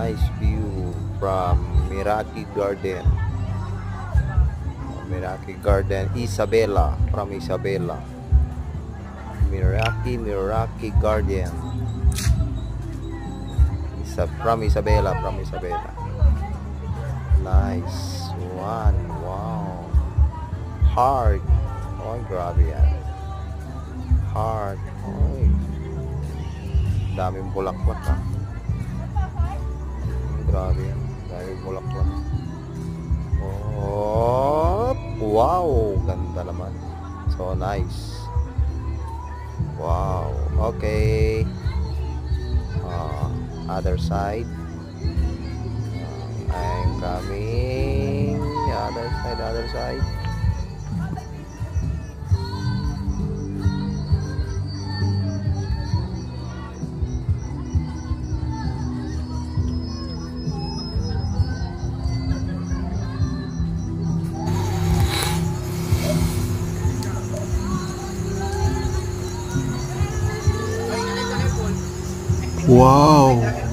nice view from Meraki Garden. Meraki Garden, Isabela, from Isabela. Meraki Garden. From Isabela. Nice one. Wow. Heart. Oh, grabe yan. Heart. Oh, daming bulaklak ha. Grabe yan. Daming bulaklak. Oh, wow. Ganda naman. So nice. Wow. Okay. Other side. I'm coming. Other side. Wow.